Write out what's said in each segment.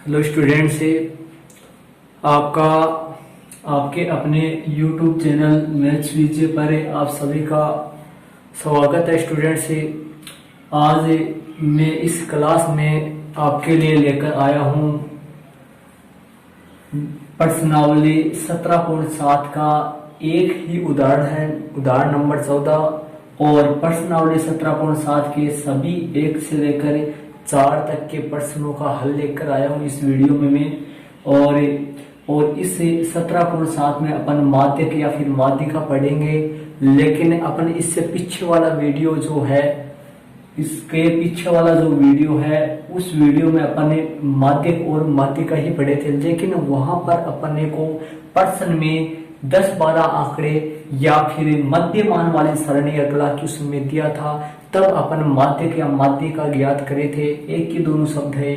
Hello student से आपका आपके अपने YouTube चैनल मैथ्स विजय पर आप सभी का स्वागत है। स्टूडेंट से आज मैं इस क्लास में आपके लिए लेकर आया हूँ प्रश्नावली 17.7 का एक ही उदाहरण है, उदाहरण नंबर 14 और प्रश्नावली 17.7 के सभी 1 से लेकर 4 तक के प्रश्नों का हल लेकर आया हूँ इस वीडियो में मैं। और इस 17.7 में अपन माध्यक या फिर माध्यिका पढ़ेंगे, लेकिन अपन इससे पीछे वाला वीडियो जो है, इसके पीछे वाला जो वीडियो है उस वीडियो में अपन ने माध्यक और माध्यिका ही पढ़े थे, लेकिन वहां पर अपन को प्रश्न में 10-12 आंकड़े या फिर मध्यमान वाली सरणी अगला क्वेश्चन में दिया था, तब अपन माध्यक या माध्यिका ज्ञात करे थे। एक ही दोनों शब्द है।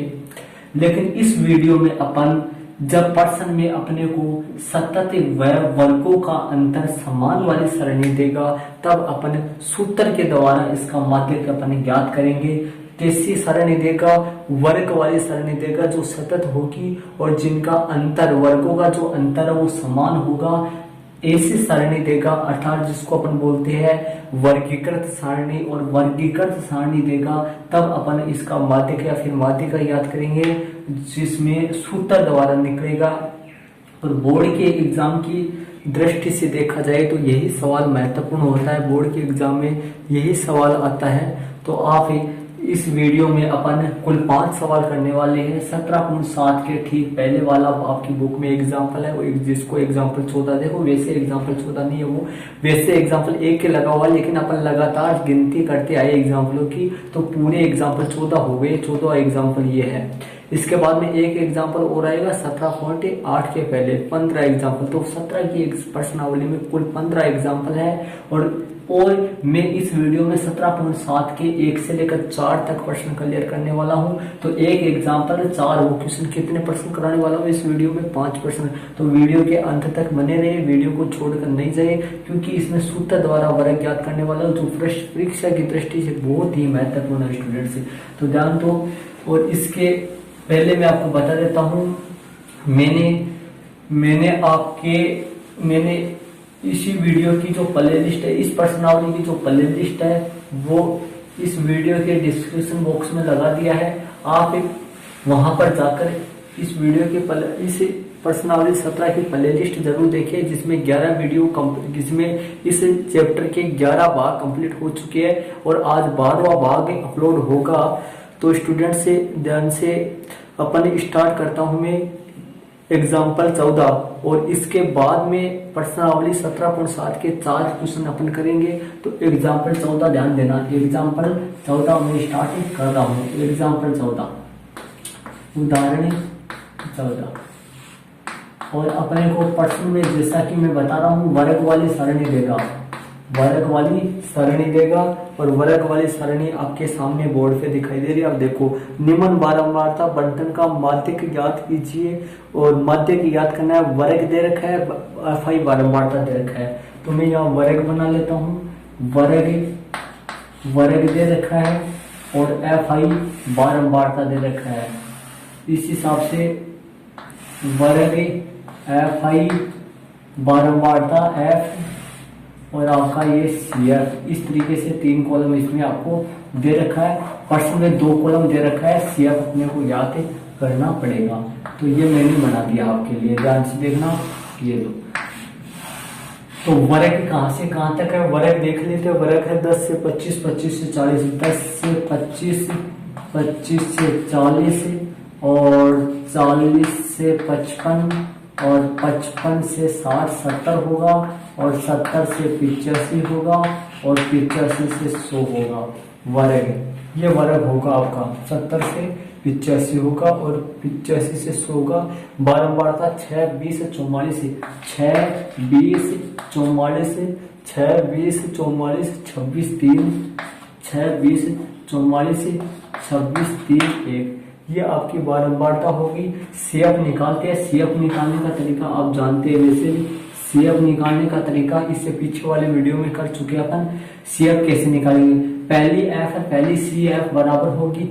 लेकिन इस वीडियो में अपन जब प्रश्न में अपने को सतत व वर्गों का अंतर समान वाली सरणी देगा, तब अपन सूत्र के द्वारा इसका माध्यक अपन ज्ञात करेंगे। कैसी सरणी देगा? वर्ग वाली सरणी देगा जो सतत होगी और जिनका अंतर, वर्गों का जो अंतर है वो समान होगा, ऐसी सरणी देगा। अर्थात जिसको अपन बोलते हैं वर्गीकृत सारणी, और वर्गीकृत सारणी देगा, तब अपन इसका माध्यक या फिर माध्यिका याद करेंगे, जिसमें सूत्र द्वारा निकलेगा। और बोर्ड के एग्जाम की दृष्टि से देखा जाए तो यही सवाल महत्वपूर्ण होता है, बोर्ड के एग्जाम में यही सवाल आता है। तो आप इस वीडियो में अपन कुल 5 सवाल करने वाले हैं। 17.7 के ठीक पहले वाला आपकी बुक में एग्जाम्पल है, वो जिसको एग्जाम्पल 14 देखो, वैसे एग्जाम्पल 14 नहीं है वो, वैसे एग्जाम्पल 1 के लगा हुआ, लेकिन अपन लगातार गिनती करते आए एग्जाम्पलों की, तो पूरे एग्जाम्पल 14 हो गए। 14 एग्जाम्पल ये है। इसके बाद में एक एग्जाम्पल और आएगा 17.8 के पहले 15 एग्जाम्पल। तो 17 की प्रश्नावली में कुल 15 एग्जाम्पल है। और मैं इस वीडियो में 17.7 के 1 से लेकर 4 तक प्रश्न क्लियर करने वाला हूं। तो एक एग्जाम्पल 4 वो क्वेश्चन, कितने प्रश्न कराने वाला हूं इस वीडियो में? 5 प्रश्न। तो वीडियो के अंत तक बने रहे, वीडियो को छोड़कर नहीं जाए, क्योंकि इसमें सूत्र द्वारा वर्ग ज्ञात करने वाला हूं, जो परीक्षा की दृष्टि से बहुत ही महत्वपूर्ण है स्टूडेंट से, तो ध्यान दो। और इसके पहले मैं आपको बता देता हूं, मैंने इसी वीडियो की जो प्ले लिस्ट है, इस प्रश्नावली की जो प्ले लिस्ट है, वो इस वीडियो के डिस्क्रिप्शन बॉक्स में लगा दिया है। आप वहां पर जाकर इस वीडियो के इस प्रश्नावली 17 की प्ले लिस्ट जरूर देखिए, जिसमें 11 वीडियो जिसमें इस चैप्टर के 11 भाग कंप्लीट हो चुके हैं और आज 12वां भाग अपलोड होगा। तो स्टूडेंट से ध्यान से अपन स्टार्ट करता हूं मैं एग्जाम्पल 14, और इसके बाद में प्रश्नावली 17.7 के 4 क्वेश्चन अपन करेंगे। तो एग्जाम्पल 14 ध्यान देना, एग्जाम्पल 14 में स्टार्ट कर रहा हूं। एग्जाम्पल 14, उदाहरण 14, और अपने को प्रश्न में जैसा कि मैं बता रहा हूं वर्ग वाली सरणी देगा, वर्ग वाली सरणी देगा, और वर्ग वाली सरणी आपके सामने बोर्ड पे दिखाई दे रही है। अब देखो, निम्न बारंबारता बंटन का माध्यक ज्ञात कीजिए, और माध्यक ज्ञात करना है। वर्ग दे रखा है, FI बारंबारता दे रखा है, तो मैं यहाँ वर्ग बना लेता हूँ। वर्ग दे रखा है और FI बारंबारता दे रखा है। इस हिसाब से वर्ग FI बारंबारता F और आपका ये CF, इस तरीके से 3 कॉलम इसमें आपको दे रखा है। प्रश्न में 2 कॉलम दे रखा है, CF अपने को याद करना पड़ेगा। तो ये मैंने बना दिया आपके लिए, ध्यान से देखना। ये दो तो वर्ग कहां से कहां तक है, वर्ग देख लेते हैं। वर्ग है 10 से 25, 25 से 40, 10 से 25, 25 से 40, और 40 से 55, और 55 से 60, 70 होगा, और 70 से 85 होगा, और 85 से 100 होगा। वर्ग ये वर्ग होगा आपका, 70 से 85 होगा और 85 से 100 होगा। बारंबारता 6, 20, 44, 6, 20, 44, 6, 20, 44, 26, 3, 6, 20, 44, 26, 3, 1, ये आपकी बारंबारता होगी। CF निकालते हैं, CF निकालने का तरीका आप जानते हैं। वैसे CF निकालने का तरीका इससे पीछे वाले वीडियो में कर चुके अपन। CF कैसे निकालेंगे, पहली F है, पहली CF बराबर होगी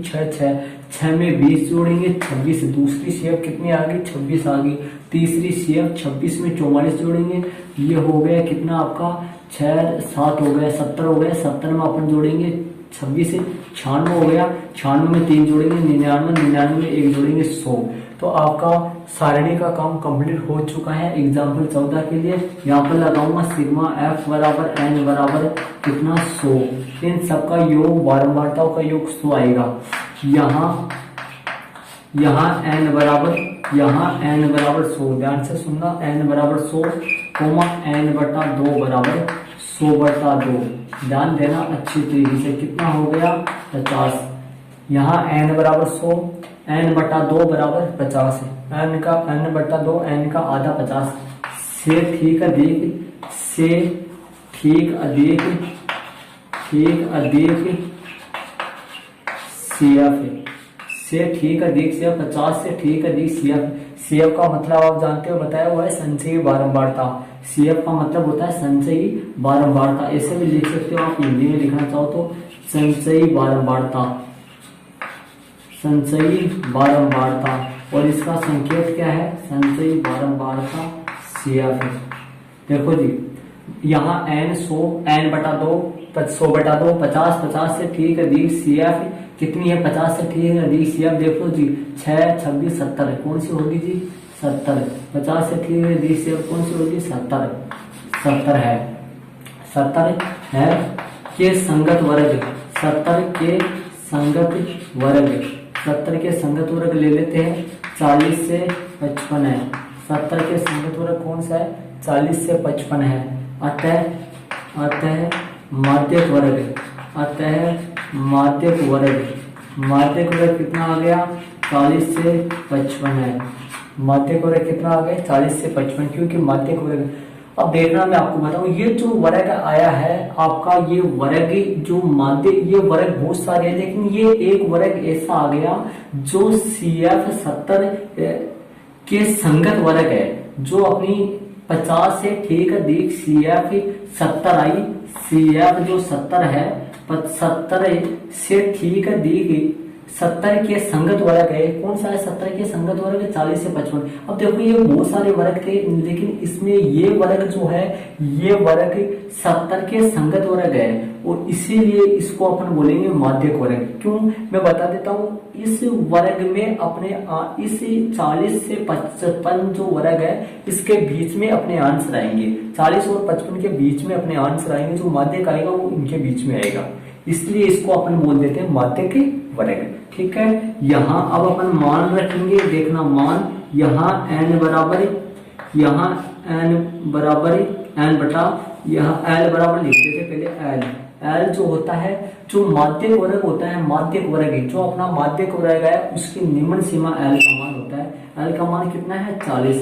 6 में 20 जोड़ेंगे 26, दूसरी CF कितनी आ गई 26 आ गई, तीसरी CF 26 में 44 जोड़ेंगे, ये हो गया कितना आपका 6 7 हो गया 70 हो गया, 70 में अपन जोड़ेंगे 26 से 96 हो गया, 96 में 3 जोड़ेंगे 99, 99 में 1 जोड़ेंगे 100। तो आपका सारणी का काम कंप्लीट हो चुका है। एग्जाम्पल 14 के लिए यहाँ पर लगाऊंगा सिग्मा F बराबर N बराबर कितना 100, इन सबका योग बारंबारताओं का योग 100 आएगा। यहाँ N बराबर 100, ध्यान से सुनना, N बराबर 100 कोमा N बटा 2 बराबर 100 बटा 2, ध्यान देना अच्छी तरीके से, कितना हो गया 50। यहाँ N बराबर 100, N बटा 2 बराबर 50 है, N बटा 2 N का आधा 50 से ठीक अधिक CF है, से ठीक अधिक CF 50 से ठीक अधिक CF का मतलब आप जानते हो, बताया हुआ है संचयी बारंबारता। CF का मतलब होता है संचयी बारंबारता, ऐसे भी लिख सकते हो आप, हिंदी में लिखना चाहो तो संचयी बारंबारता, और इसका संकेत क्या है, संचयी बारंबारता CF है। देखो जी, यहाँ N 100, N बटा 2 100 बटा 2 50, 50 से ठीक अधिक CF कितनी है 50 से ठीक अधिक CF, देखो जी 6 26 70 है, कौन सी होगी जी 70, 50 से ठीक अधिक CF कौन सी होगी 70 है, 70 है के संगत वर्ग, 70 के संगत वर्ग ले लेते हैं, 40 से 55 है, 70 के संगत वर्ग कौन सा है 40 से 55 है, अतः माध्यक वर्ग कितना आ गया 40 से 55 है, माध्यक वर्ग कितना आ गया 40 से 55, क्योंकि माध्यक वर्ग, अब देखना मैं आपको बताऊं, ये जो वर्ग आया है आपका, ये वर्ग जो माध्य, ये वर्ग बहुत सारे हैं, लेकिन ये एक वर्ग ऐसा आ गया जो CF 70 के संगत वर्ग है, जो अपनी 50 से ठीक अधिक CF 70 आई, CF जो 70 है 70 से ठीक अधिक 70 के संगत वर्ग है, कौन सा है 70 के संगत वर्ग है 40 से 55। अब देखो ये बहुत सारे वर्ग थे, लेकिन इसमें ये वर्ग जो है, ये वर्ग 70 के संगत वर्ग है, और इसीलिए इसको अपन बोलेंगे माध्यक वर्ग। क्यों, मैं बता देता हूँ, इस वर्ग में अपने इस 40 से 55 जो वर्ग है, इसके बीच में अपने आंसर आएंगे, 40 और 55 के बीच में अपने आंसर आएंगे, जो माध्यक आएगा वो इनके बीच में आएगा, इसलिए इसको अपन बोल देते हैं माध्यक वर्ग। ठीक है, यहाँ अब अपन मान रखेंगे, देखना मान, यहाँ n बराबर n बटा, यहाँ L बराबर लिखते थे पहले, L जो होता है, जो माध्यक वर्ग होता है, माध्यक वर्ग है, जो अपना माध्यक वर्ग है उसकी निम्न सीमा L का मान होता है, L का मान कितना है 40,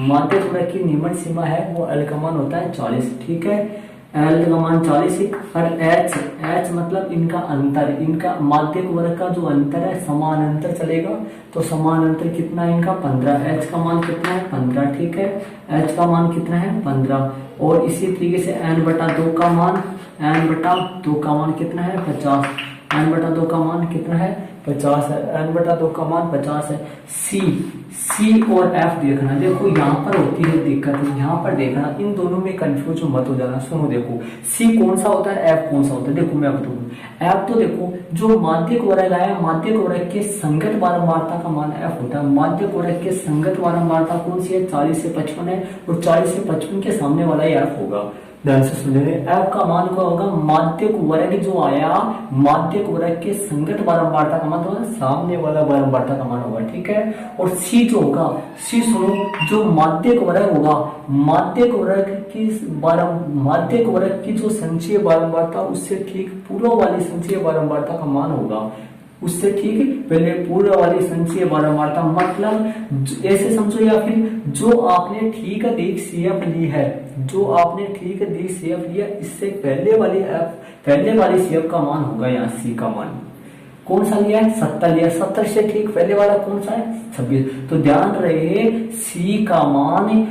माध्यक वर्ग की निम्न सीमा है वो L का मान होता है 40। ठीक है, L का मान 40 है, और H मतलब इनका अंतर, इनका माध्यक वर्ग का जो अंतर है, समान अंतर चलेगा, तो समान अंतर कितना है इनका 15, H का मान कितना है 15। ठीक है, H का मान कितना है 15, और इसी तरीके से n बटा 2 का मान कितना है 50, n बटा 2 का मान कितना है 50 है, n बटा 2 का मान 50 है। C और F देखना, देखो यहाँ पर होती है दिक्कत, यहाँ पर देखना, इन दोनों में कंफ्यूज मत हो जाना। सुनो, देखो C कौन सा होता है, F कौन सा होता है, देखो मैं बताऊँ। F तो देखो जो माध्यक वर्ग आया, माध्यक वर्ग के संगत बारंबारता का मान F होता है, माध्यक वर्ग के संगत बारंबारता कौन सी है 40 से 55 है, और 40 से 55 के सामने वाला ही F होगा। ध्यान से सुन लेंगे, F का मान क्या होगा, माध्यक वर्ग जो आया, माध्यक वर्ग के संगत बारंबारता का मान होगा, सामने वाला बारंबारता का मान होगा। ठीक है, और C जो होगा, C सुनो, जो माध्यक वर्ग होगा, माध्यक वर्ग की जो संचयी बारंबारता, उससे ठीक पूर्व वाली संचयी बारंबारता का मान होगा, उससे ठीक पहले पूर्व वाली संचयी बारंबारता, मतलब ऐसे समझो, या फिर जो आपने ठीक अधिक CF ली है, जो आपने ठीक अधिक CF लिया, इससे पहले वाली CF का मान होगा यहाँ C का मान। कौन सा लिया है, 70 लिया। 70 से ठीक पहले वाला कौन सा है, 26। तो ध्यान रहे सी का मान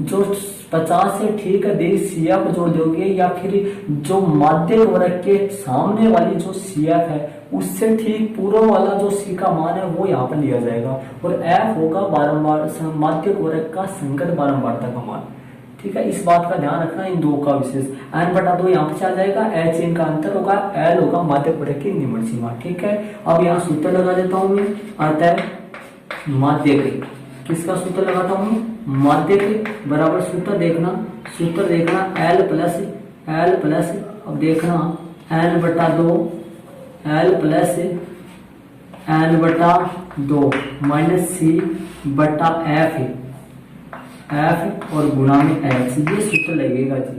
जो 50 से ठीक अधिक सीएफ जोड़ दोगे, या फिर जो माध्यक वर्ग के सामने वाली जो सीएफ है उससे ठीक पूर्व वाला जो सी का मान है वो यहाँ पर लिया जाएगा, और एफ होगा बारंबार माध्यक वर्ग का संगत बारंबारता का मान। ठीक है, इस बात का ध्यान रखना इन दो का विशेष। n बटा 2 यहाँ पे आ जाएगा, h इनका अंतर होगा, l होगा माध्यक वर्ग की निम्न सीमा। ठीक है, अब यहाँ सूत्र लगा देता हूं मैं, अतः माध्यक, किसका सूत्र लगाता हूं, माध्यक बराबर सूत्र देखना l प्लस अब देखना n बटा 2 l प्लस n बटा 2 माइनस सी बटा एफ और गुणा में एच, ये सूत्र लगेगा जी।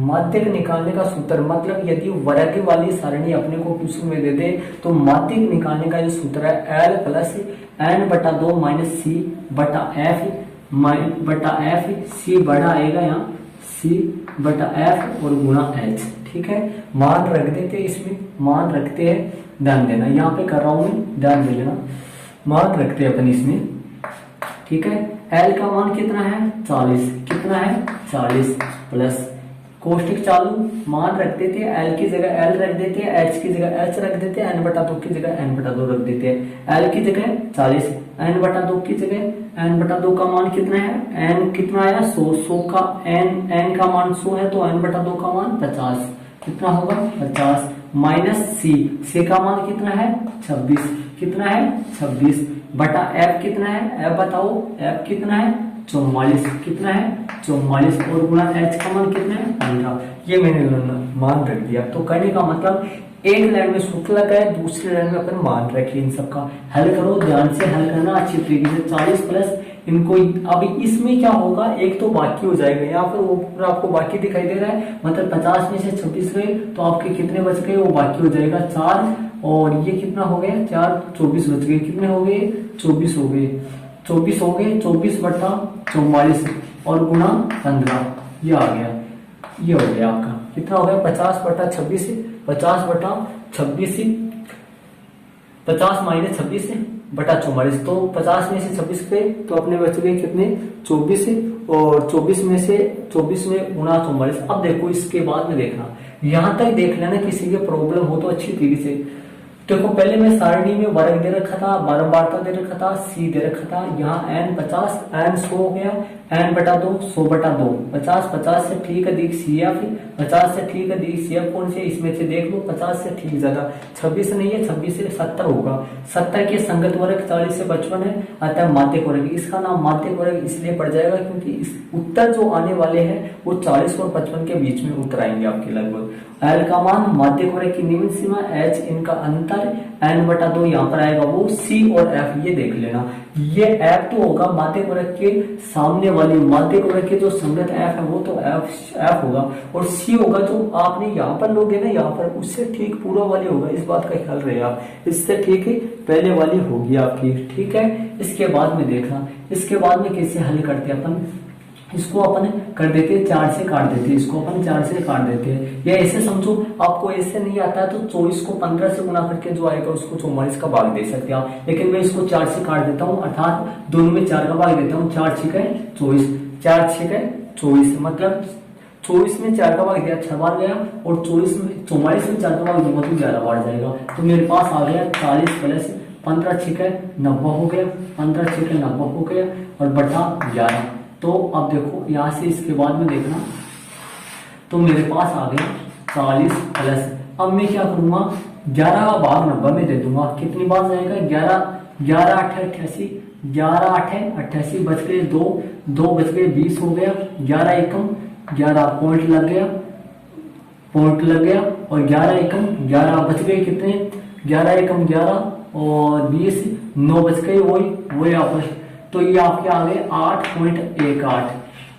माध्यक निकालने का सूत्र, मतलब यदि वर्ग वाली सारणी अपने को क्वेश्चन में दे दे तो माध्यक निकालने का जो सूत्र है l प्लस n बटा 2 माइनस सी बटा एफ, सी बड़ा आएगा यहाँ, सी बटा एफ और गुणा एच। ठीक है, मान रख देते हैं, इसमें मान रखते हैं, ध्यान देना, यहाँ पे कर रहा हूं मैं, ध्यान दे लेना, मान रखते हैं अपन इसमें। ठीक है, L का मान कितना है, 40, कितना है 40 प्लस कोष्ठक चालू, मान रख देते हैं, L की जगह L रख देते हैं, H की जगह H रख देते हैं, n बटा 2 की जगह n बटा 2 रख देते हैं। L की जगह 40, n बटा 2 की जगह n बटा 2 का मान कितना है, n कितना आया 100, 100 का n का मान 100 है तो n बटा 2 का मान 50, कितना होगा 50 माइनस c का मान कितना है 26, कितना है 26 बटा f कितना है, f बताओ, f कितना है 44, कितना है 44 और गुणा h का मान कितना है 15। ये मैंने मान रख दिया। तो कहने का मतलब एक लाइन में सूत्र लगा है, दूसरी लाइन में अपन मान रखे, इन सबका हल करो, ध्यान से हल करना अच्छी तरीके से। 40 प्लस इनको, अभी इसमें क्या होगा, एक तो बाकी हो जाएगा, यहाँ पर वो पूरा आपको बाकी दिखाई दे रहा है, मतलब 50 में से 26 गए तो आपके कितने बच गए, वो बाकी हो जाएगा 4, और ये कितना हो गया 4, 24 बच गए, कितने हो गए 24 हो गए, 24 बटा 44 और गुणा 15, ये आ गया, ये हो गया आपका कितना हो गया 50 बटा 26, 50 बटा 26, 50 माइनस 26 बटा 44, तो 50 में से 26 पे तो अपने बच गए कितने 24, और 24 में से 24 में गुणा 44। अब देखो इसके बाद में देखना, यहां तक देख लेना, किसी के प्रॉब्लम हो तो अच्छी तरीके से देखो। पहले मैं सारणी में वर्ग दे रखा था, बारंबारता दे रखा था, सी दे रखा था, यहाँ n 50, n 100 हो गया, n बटा 2 100 बटा 2 50 से ठीक अधिक सी एफ, 50 से ठीक अधिक सी एफ कौन से, इसमें से देख लो 50 से ठीक ज्यादा 26 नहीं है, 26 से 70 होगा, 70 के संगत वर्ग 40 से 55 है, अतः माध्यक वर्ग, इसका नाम माध्यक वर्ग इसलिए पड़ जाएगा क्योंकि इस उत्तर जो आने वाले हैं वो 40 और 55 के बीच में उत्तर आएंगे आपके लगभग। L का मान माध्यक वर्ग की निम्न सीमा, H इनका अंतर, n बटा 2 यहाँ पर आएगा वो, C और F ये देख लेना, ये F तो होगा माध्यक वर्ग के सामने वाली, माध्यक वर्ग के जो संगत F है वो तो F होगा, और C होगा जो आपने यहाँ पर लोगे ना, यहाँ पर उससे ठीक पूर्व वाली होगा, इस बात का ख्याल रहे आप, इससे ठीक पहले वाली होगी आपकी। ठीक है, इसके बाद में देखना, इसके बाद में कैसे हल करते हैं अपन, इसको अपन कर देते हैं 4 से काट देते हैं, इसको अपन 4 से काट देते हैं, या ऐसे समझो आपको ऐसे नहीं आता है तो 24 को 15 से गुना करके जो आएगा उसको 44 का भाग दे सकते हैं आप, लेकिन मैं इसको 4 से काट देता हूँ, अर्थात दोनों में 4 का भाग देता हूँ, 4 6 24, 4 6 24, मतलब 24 में 4 का भाग दिया 6 बार गया, और 44 में 4 का भाग दूंगा तो 11 बार जाएगा, तो मेरे पास आ गया 40 प्लस 15 6 90 हो गया, 15 6 90 हो गया और बटा 11। तो अब देखो यहाँ से इसके बाद में देखना, तो मेरे पास आ गया 40 प्लस, अब मैं क्या करूंगा 11 का भाग 90 में दे दूंगा, कितनी बार जाएगा 11 8 88, 11 8 88 बच गए 2 बच गए 20 हो गया, 11 एकम 11 पॉइंट लग गया और 11 एकम 11 बच गए कितने, 11 एकम 11 और 20 9 बच गए, वही आपस, तो ये आपके आ गए 8.18,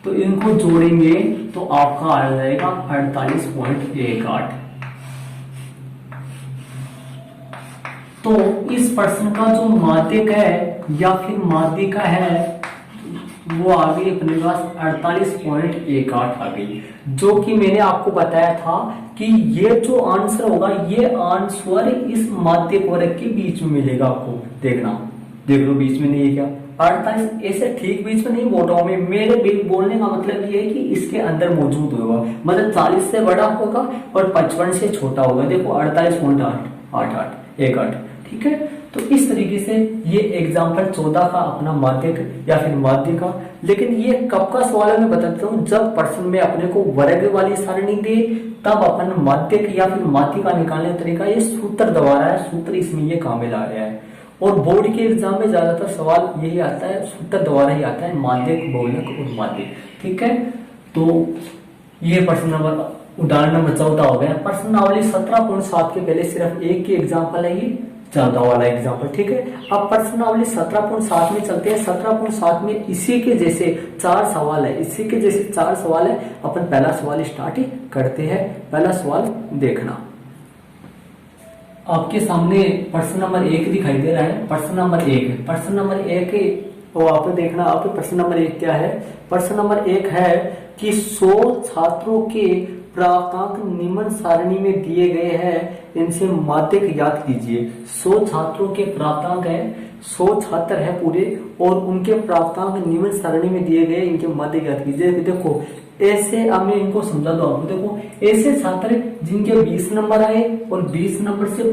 तो इनको जोड़ेंगे तो आपका आ जाएगा 48.18। तो इस प्रश्न का जो माध्यक है या फिर माध्यिका है वो आ गई अपने पास 48.18 आ गई, जो कि मैंने आपको बताया था कि ये जो आंसर होगा ये आंसर इस माध्यक वर्ग के बीच में मिलेगा आपको। देखना, देख लो बीच में नहीं है क्या, 48 ऐसे ठीक बीच में नहीं बोल रहा हूं मैं, मेरे बोलने का मतलब ये है कि इसके अंदर मौजूद होगा, मतलब 40 से बड़ा होगा और 55 से छोटा होगा। देखो 48.88, ठीक है। तो इस तरीके से ये एग्जाम्पल 14 का अपना माध्यक या फिर माध्य का। लेकिन ये कब का सवाल है मैं बताता हूँ, जब प्रश्न में अपने को वर्ग वाली सारणी दे तब अपन माध्यक या फिर माध्य का निकालने का तरीका ये सूत्र द्वारा है, सूत्र इसमें ये काम में ला रहा है। और बोर्ड के एग्जाम में ज्यादातर सवाल यही आता है, सूत्र द्वारा ही आता है, माध्यक, बहुलक और माध्यक, ठीक है। तो ये प्रश्न नंबर उदाहरण नंबर 14 हो गया। प्रश्नावली 17.7 के पहले सिर्फ एक ही एग्जाम्पल है, ये 14 वाला एग्जाम्पल, ठीक है। अब प्रश्नावली 17.7 में चलते हैं। 17.7 में इसी के जैसे 4 सवाल है, इसी के जैसे 4 सवाल है। अपन पहला सवाल स्टार्ट करते हैं। पहला सवाल देखना, आपके सामने प्रश्न नंबर 1 दिखाई दे रहा है। प्रश्न नंबर 1 तो आप देखना, आप प्रश्न नंबर 1 क्या है। प्रश्न नंबर 1 है कि 100 छात्रों के प्राप्तांक निम्न सारणी में दिए गए हैं, इनसे माध्यक ज्ञात कीजिए। 100 छात्रों के प्राप्तांक है, 100 छात्र है पूरे और उनके प्राप्तांक निम्न सारणी में दिए गए, इनके माध्यक ज्ञात कीजिए। देखो ऐसे, अब मैं इनको समझा दो आपको। देखो ऐसे छात्र जिनके 20 नंबर आए और 20 नंबर से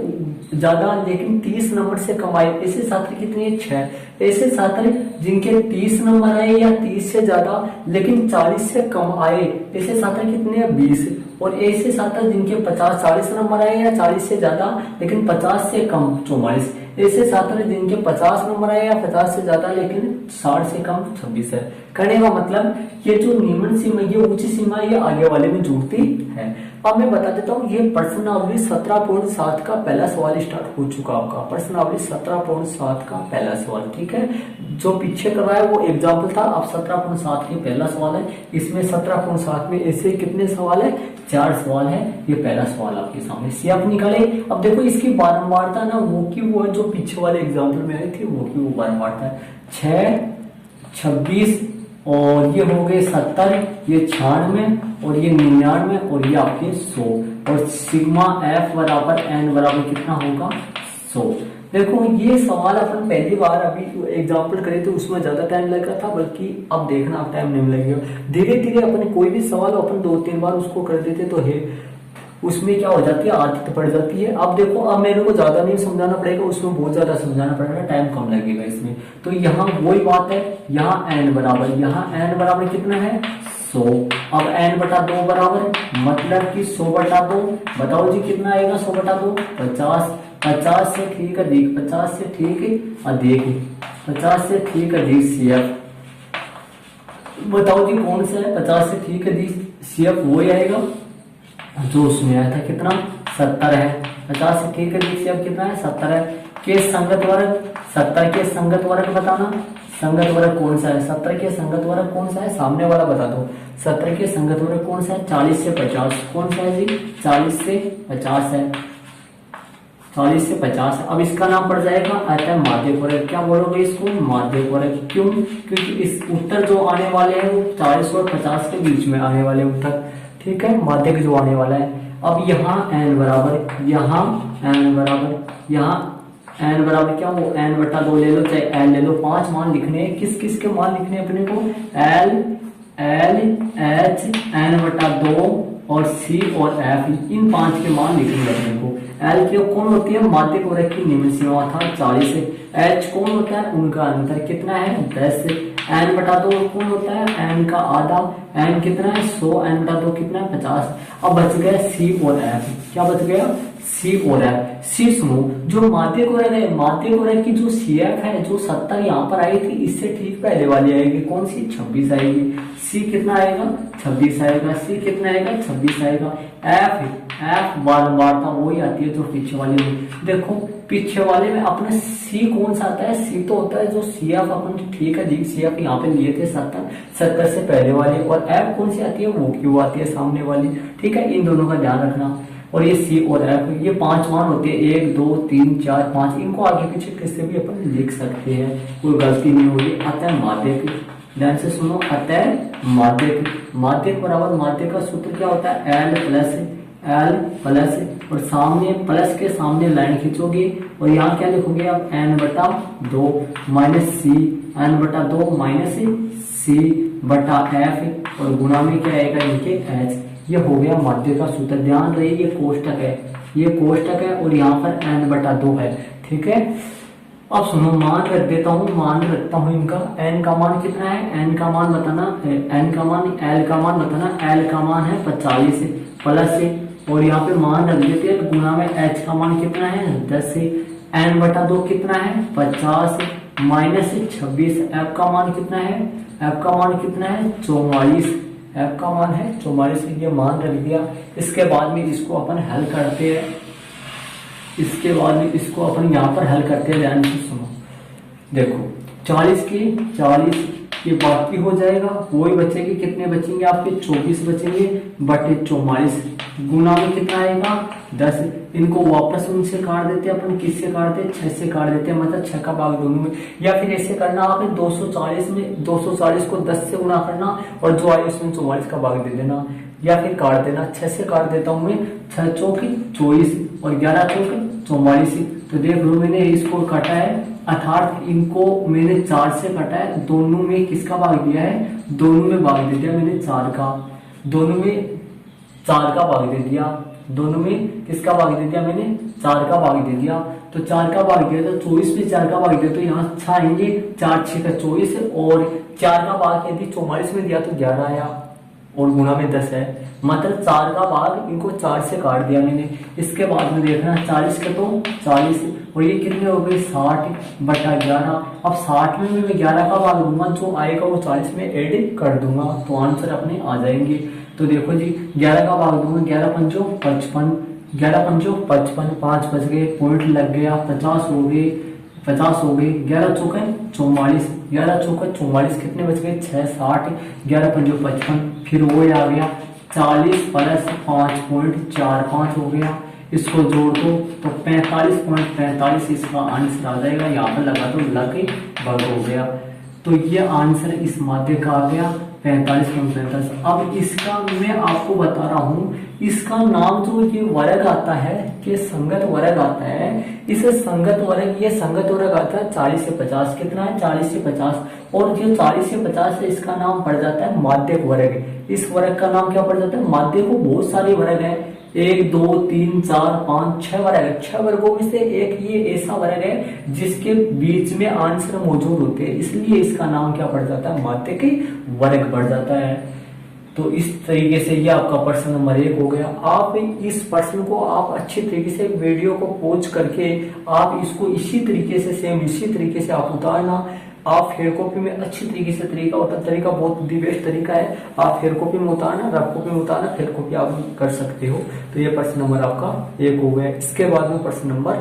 ज्यादा लेकिन 30 नंबर से कम आए, ऐसे छात्र कितने, 6। ऐसे छात्र जिनके 30 नंबर आए या 30 से ज्यादा लेकिन 40 से कम आए, ऐसे छात्र कितने, 20। और ऐसे छात्र जिनके 40 नंबर आए या 40 से ज्यादा लेकिन 50 से कम, 44। ऐसे छात्र जिनके 50 नंबर आए या 50 से ज्यादा लेकिन 60 से कम, 26 है। कहने का मतलब ये जो निम्न सीमा, ये ऊंची सीमा, ये आगे वाले में जुड़ती है। अब मैं बता देता हूँ, ये प्रश्नावली 17.7 का पहला सवाल स्टार्ट हो चुका आपका। प्रश्नावली 17.7 का पहला सवाल, ठीक है। जो पीछे करवाया वो एग्जाम्पल था, अब 17.7 के पहला सवाल है। इसमें 17.7 में ऐसे कितने सवाल है, 4 सवाल है। ये पहला सवाल आपके सामने, सी आप निकाले। अब देखो इसकी बारंबारता ना वो की वो है जो पीछे वाले एग्जाम्पल में आई थी, वो की वो बारंबारता है। 6, 26 और ये हो गए 70, ये 96 और ये 99 और ये आपके 100। और सिग्मा एफ बराबर एन बराबर कितना होगा, 100। देखो ये सवाल अपन पहली बार अभी एग्जाम्पल करे थे, उसमें ज्यादा टाइम लगा था, बल्कि अब देखना अब टाइम नहीं लगेगा। धीरे धीरे अपन कोई भी सवाल अपन 2-3 बार उसको कर देते तो है उसमें क्या हो जाती है, आदत पड़ जाती है। अब देखो अब मेरे को ज्यादा नहीं समझाना पड़ेगा, उसमें बहुत ज्यादा समझाना पड़ेगा, टाइम कम लगेगा इसमें। तो यहाँ वही बात है, यहाँ एन बराबर कितना है, 100। अब एन बटा 2 बराबर मतलब कि 100 बटा 2, बताओ जी कितना आएगा, 100 बटा 2 50। 50 से ठीक अधिक, 50 से ठीक अधिक, 50 से ठीक अधिक सीएफ। बताओ जी कौन सा है, 50 से ठीक अधिक सीएफ वही आएगा जो उसमें आया था, कितना, 70 है। 50 से ठीक अधिक सीएफ कितना है, 70 है। के संगत वर्ग, 70 के संगत वर्ग बताना, संगत वर्ग कौन सा है, 70 के संगत वर्ग कौन सा है, सामने वाला बता दो। 70 के संगत वर्ग कौन सा है, 40 से 50, कौन सा है जी, 40 से 50 है, 40 से 50 है। अब इसका नाम पड़ जाएगा अतः माध्यक वर्ग। क्या बोलोगे इसको, माध्यक वर्ग। क्यों, क्योंकि इस उत्तर जो आने वाले हैं वो 40 और 50 के बीच में आने वाले उत्तर, ठीक है, माध्यक जो आने वाला है। अब यहाँ एन बराबर, यहाँ एन बराबर, यहाँ एन बराबर क्या, वो एन बटा 2 ले लो, चाहे एल ले लो। 5 मान लिखने, किस किस के मान लिखने अपने को, एल, एच, एन बटा 2 और सी और एफ, इन 5 के मान लिखने अपने को। एल की कौन होती है, माध्यक वर्ग की निम्न सीमा था 40 से। एच कौन होता है, उनका अंतर कितना है, 10 से। एन बटा 2 कौन होता है, एन का आधा, एन कितना है, 100, एन बटा 2 कितना है, 50। अब बच गया सी और एफ, क्या बच गया, सी और एफ। सी सुनो, जो माध्यक वर्ग है, माध्यक वर्ग की जो सी एफ है, जो 70 यहाँ पर आई थी, इससे ठीक पहले वाली आएगी, कौन सी, 26 आएगी। सी कितना आएगा, 26 आएगा। सी कितना आएगा, 26 आएगा। एफ बारंबारता वही आती है जो पीछे वाले में। देखो पीछे वाले में अपने सी कौन सा आता है, सी तो होता है जो सी एफ अपन ठीक है जी, सी एफ यहाँ पे लिए थे 70 से पहले वाले। और एफ कौन सी आती है, वो क्यू आती है सामने वाली, ठीक है। इन दोनों का ध्यान रखना। और ये सी और एफ, ये 5 मान होते हैं, 1 2 3 4 5, इनको आगे पीछे किससे भी अपन लिख सकते हैं, कोई गलती नहीं होगी। अतः माध्यक ध्यान से सुनो, अतः माध्यक बराबर माध्यक का सूत्र क्या होता है, एल प्लस और सामने प्लस के सामने लाइन खींचोगे और यहाँ क्या लिखोगे आप, एन बटा दो माइनस सी, एन बटा दो माइनस सी बटा एफ और गुणा में क्या आएगा इनके एच। ये हो गया माध्य का सूत्र। ध्यान रहे ये कोष्टक है और यहाँ पर एन बटा दो है, ठीक है। अब सुनो, मान रख देता हूँ, मान रखता हूँ इनका, एन का मान कितना है, एन का मान बताना, एन का मान, एल का मान बताना, एल का मान है 45 प्लस से और यहाँ पे मान रख देते हैं गुणा में एच का मान कितना है 10 से, एन बटा दो कितना है 50 माइनस 26, एफ का मान कितना है, एफ का मान कितना है 44, एफ का मान है 44, ये मान रख दिया। इसके बाद में इसको अपन हल करते हैं, इसके बाद में इसको अपन यहाँ पर हल करते हैं। ध्यान से सुनो, देखो 40 ये बाकी हो जाएगा, वही बचेगी, कितने बचेंगे आपके 24 बचेंगे बटे 44 गुना में कितना आएगा 10। इनको वापस उनसे काट देते हैं अपन, किससे काटते हैं 6 से काट देते हैं, मतलब 6 का भाग दोनों में, या फिर ऐसे करना आपने 240 में 240 को 10 से गुना करना और जो आए उसमें 44 का भाग दे देना या फिर काट देना। 6 से काट देता हूं मैं, 6 चौकी 24 और 11 चौकी 44। तो देख लो मैंने इसको काटा है, अर्थात इनको मैंने 4 से काटा है, दोनों में किसका भाग दिया है, दोनों में भाग दे दिया मैंने 4 का, दोनों में 4 का भाग दे दिया, दोनों में किसका भाग दे दिया मैंने 4 का भाग दे दिया। तो 4 का भाग दिया तो 24 में 4 का भाग दिया तो यहाँ 6 आएंगे, 4 6 का 24 और 4 का भाग यदि 44 में दिया तो 11 आया और गुणा में 10 है, मतलब 4 का भाग इनको 4 से काट दिया मैंने। इसके बाद में देखना 40 का तो 40 और ये कितने हो गए 60 बटा 11। अब 60 में मैं 11 का भाग दूंगा, जो आएगा वो 40 में ऐड कर दूंगा तो आंसर अपने आ जाएंगे। तो देखो जी 11 का भाग दूंगा, 11 पंचो 55, 11 पंचो 55, 5 बच गए, पॉइंट लग गया, 50 हो गए, 11 चौके 44, 11 चौके 44 कितने बच गए 6 60, 11 पंचो 55, फिर वो आ गया 40 प्लस 5.45 हो गया, इसको जोड़ दो तो 45.45 इसका आंसर आ जाएगा। यहाँ पर लगा दो, लग भग हो गया। तो ये आंसर इस माध्य का आ गया 45.45। अब इसका मैं आपको बता रहा हूँ, इसका नाम जो ये वर्ग आता है कि संगत वर्ग आता है, इसे संगत वर्ग, ये संगत वर्ग आता है 40 से 50, कितना है 40 से 50 और जो 40 से 50 है इसका नाम पड़ जाता है माध्यक वर्ग। इस वर्ग का नाम क्या पड़ जाता है माध्यक को, बहुत सारे वर्ग है 1 2 3 4 5 6 वर्ग है, 6 वर्गों में से एक ये ऐसा वर्ग है जिसके बीच में आंसर मौजूद होते हैं, इसलिए इसका नाम क्या पड़ जाता है माध्यक वर्ग पड़ जाता है। तो इस तरीके से ये आपका प्रश्न नंबर 1 हो गया। आप इस प्रश्न को आप अच्छी तरीके से वीडियो को पॉज करके आप इसको इसी तरीके से सेम इसी तरीके से आप उतारना। आप फेयर कॉपी में अच्छी तरीके से तरीका बहुत दी बेस्ट तरीका है, आप फेयर कॉपी में उतारना, रफ कॉपी में उतारना, फेयर कॉपी आप कर सकते हो। तो ये प्रश्न नंबर आपका 1 हो गया। इसके बाद में प्रश्न नंबर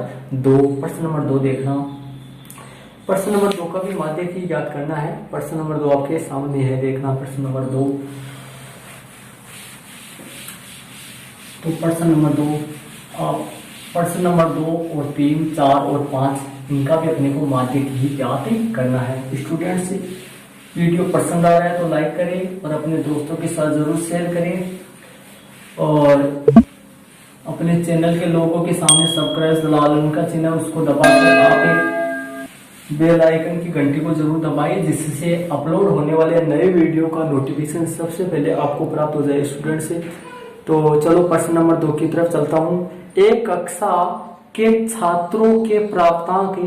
2 देखना। प्रश्न नंबर 2 का भी माध्य की याद करना है। प्रश्न नंबर 2 आपके सामने है, देखना प्रश्न नंबर 2। तो प्रश्न नंबर 2 प्रश्न नंबर 2 और 3 4 और 5 इनका भी अपने को माध्य की ही याद करना है। स्टूडेंट्स वीडियो पसंद आ रहा है तो लाइक करें और अपने दोस्तों के साथ जरूर शेयर करें और अपने चैनल के लोगों के सामने सब्सक्राइब लाल उनका चैनल उसको दबाकर आप एक बेल आइकन की घंटी को जरूर दबाइए, जिससे अपलोड होने वाले नए वीडियो का नोटिफिकेशन सबसे पहले आपको प्राप्त हो जाए। स्टूडेंट से तो चलो प्रश्न नंबर 2 की तरफ चलता हूँ। एक कक्षा के छात्रों के प्राप्तांक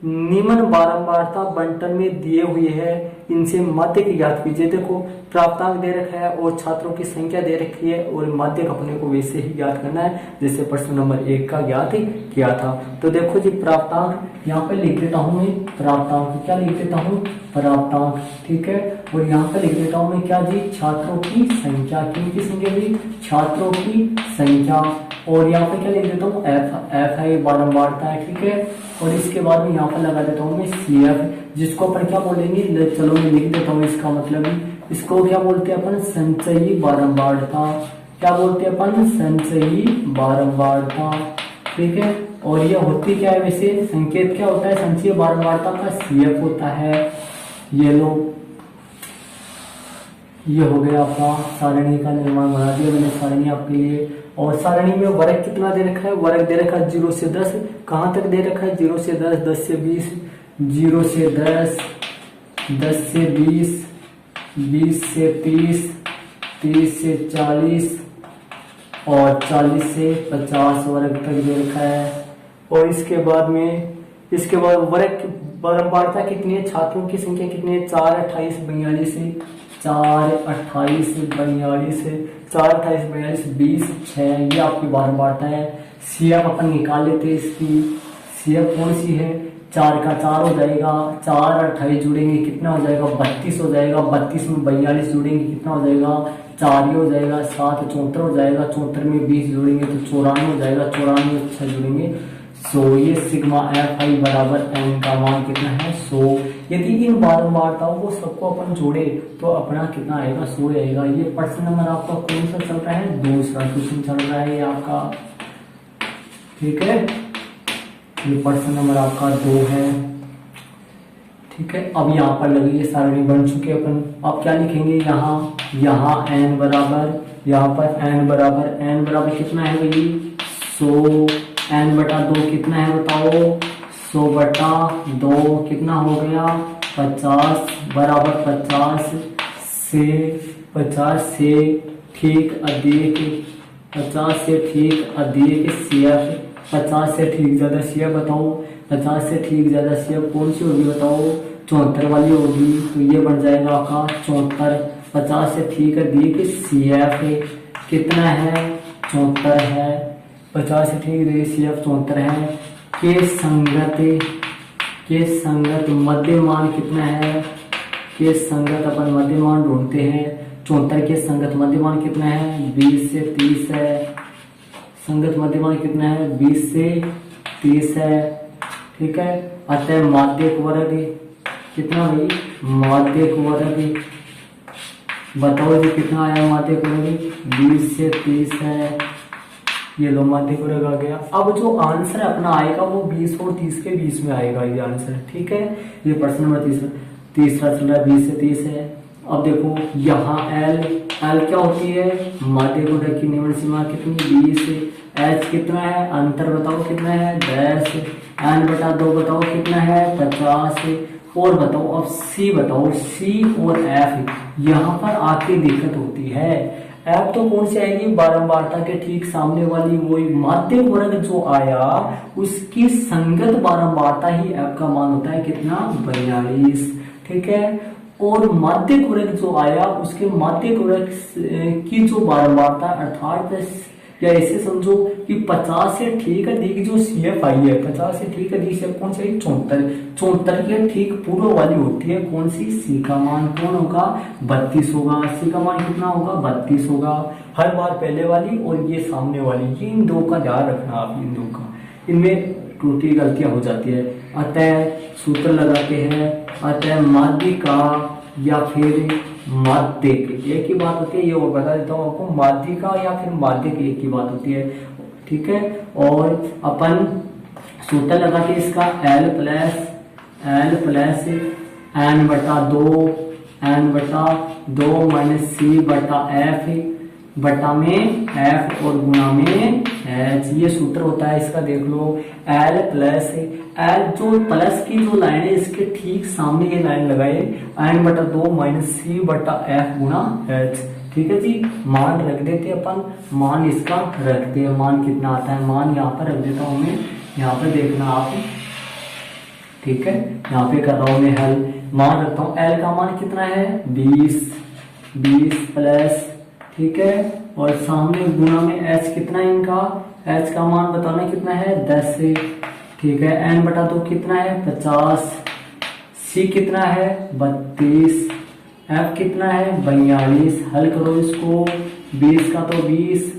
निम्न बारंबारता बंटन में दिए हुए हैं, इनसे माध्य की ज्ञात कीजिए। देखो प्राप्तांक दे रखा है और छात्रों की संख्या दे रखी है और माध्य अपने को वैसे ही ज्ञात करना है जैसे प्रश्न नंबर 1 का ज्ञात किया था। तो देखो जी प्राप्तांक यहाँ पे लिख देता हूँ मैं, प्राप्तांक क्या लिख देता हूँ प्राप्तांक, ठीक है। और यहाँ पे लिख देता हूँ मैं क्या जी छात्रों की संख्या, किनकी संख्या जी छात्रों की संख्या। और यहाँ पे क्या लिख देता हूँ एफ है बारंबारता है, ठीक है। और इसके बाद में यहाँ पर लगा देता हूँ मैं CF, जिसको अपन क्या बोलेंगे, चलो मैं लिख देता हूँ इसका मतलब, इसको क्या बोलते हैं अपन संचयी बारंबारता, क्या बोलते हैं अपन संचयी बारंबारता, ठीक है। और ये होती क्या है वैसे, संकेत क्या होता है संचयी बारंबारता का CF होता है, ये लो ये हो गया आपका सारणी का निर्माण बना दिया मैंने सारणी आपके लिए। और सारणी में वर्ग कितना दे रखा है, वर्ग दे रखा है 0 से 10। कहाँ तक दे रखा है 0 से 10, 10 से 20, 0 से 10, 10 से 20, 20 से 30, 30 से 40 और 40 से 50 वर्ग तक दे रखा है। और इसके बाद वर्ग बारंबारता कितनी है, छात्रों की संख्या कितनी है, 4, 28, 42 है, 4, 28, 42 है, 4, 28, 42, 20, 6, ये आपकी बारंबारता है। सीएफ अपन निकाल लेते हैं इसकी, सीएफ कौन सी है, 4 का 4 हो जाएगा, 4 28 जुड़ेंगे कितना हो जाएगा, 32 हो जाएगा, 32 में 42 जुड़ेंगे कितना हो जाएगा, 4 हो जाएगा, 7 74 हो जाएगा, 74 में 20 जुड़ेंगे तो 94 हो जाएगा, 94 में 6 जुड़ेंगे 100। ये सिग्मा एफ आई बराबर एन का मान कितना है 100। यदि इन बारंबारताओं को सबको अपन जोड़े तो अपना कितना आएगा 100 आएगा। ये प्रश्न नंबर आपका कौन सा चल रहा है, दूसरा क्वेश्चन चल रहा है ये आपका, ठीक है। ये प्रश्न नंबर आपका 2 है, ठीक है। अब यहाँ पर लगी ये सारणी बन चुके अपन। अब क्या लिखेंगे यहाँ एन बराबर, यहाँ पर एन बराबर कितना है भाई 100, एन बटा 2 कितना है बताओ, 100 बटा 2 कितना हो गया 50 बराबर 50 से ठीक अधिक सीएफ, 50 से ठीक ज्यादा सीएफ बताओ, 50 से ठीक ज्यादा सीएफ कौन सी होगी बताओ, 74 वाली होगी। तो ये बन जाएगा आपका 74, 50 से ठीक अधिक सीएफ कितना है 74 है, 50 से ठीक सीएफ 74 है। के संगत मध्य मान कितना है, के संगत अपन मध्य मान ढूंढते हैं। 74 के संगत मध्य मान कितना है 20 से 30 है, संगत मध्य मान कितना है 20 से 30 है, ठीक है। अतः माध्यक वर्ग कितना भाई, माध्यक वर्ग बताओ जी कितना आया माध्यक वर्ग 20 से 30 है। ये लो माध्यक वर्ग आ गया। अब जो आंसर अपना आएगा वो 20 और 30 के बीच में आएगा ये आंसर, ठीक है। ये प्रश्न नंबर तीसरा चल रहा है 20 से 30 है। अब देखो यहाँ एल क्या होती है, माध्यक वर्ग की निम्न सीमा कितनी 20, एच कितना है अंतर बताओ कितना है 10, एन बटा 2 बताओ कितना है 50। और बताओ अब सी बताओ, सी और एफ यहाँ पर आके दिक्कत होती है। एफ तो कौन सी आएगी, बारंबारता के ठीक सामने वाली वही माध्यक वर्ग जो आया उसकी संगत बारंबारता ही एफ का मान होता है कितना 42, ठीक है। और माध्यक वर्ग जो आया उसके माध्यक वर्ग की जो बारंबारता अर्थात या ऐसे समझो कि 50 से ठीक अधिक जो सीएफ आई है, 50 से ठीक अधिक सीएफ कौन सी 74 के ठीक पूर्व वाली होती है कौन सी, सी का मान कौन होगा 32 होगा। सी का मान कितना होगा 32 होगा, हर बार पहले वाली और ये सामने वाली, ये इन दो का ध्यान रखना आप, इन दो का, इनमें टूटी गलतियां हो जाती है। अतः सूत्र लगाते हैं, अतः माध्यिका या फिर माध्यक एक ही बात होती है, ये और बता देता हूँ आपको, माध्यिका या फिर माध्यक एक ही बात होती है, ठीक है। और अपन सूत्र लगाते हैं इसका L प्लस एन बटा दो माइनस सी बटा एफ बटा में एफ और गुणा में एच, ये सूत्र होता है इसका, देख लो एल प्लस एल जो प्लस की जो लाइन है इसके ठीक सामने ये लाइन लगाए एन बटा 2 माइनस सी बटा एफ गुणा एच, ठीक है जी। मान रख देते अपन, मान इसका रखते हैं, मान कितना आता है, मान यहाँ पर रख देता हूँ मैं, यहाँ पर देखना आप, ठीक है। यहाँ पे कर रहा हूँ मैं हल, मान रखता हूँ एल का मान कितना है 20 प्लस, ठीक है, और सामने गुणा में एच कितना है इनका, एच का मान बताना कितना है 10 से, ठीक है। एन बटा 2 कितना है 50, सी कितना है 32, एफ कितना है 42। हल करो इसको, 20 का तो 20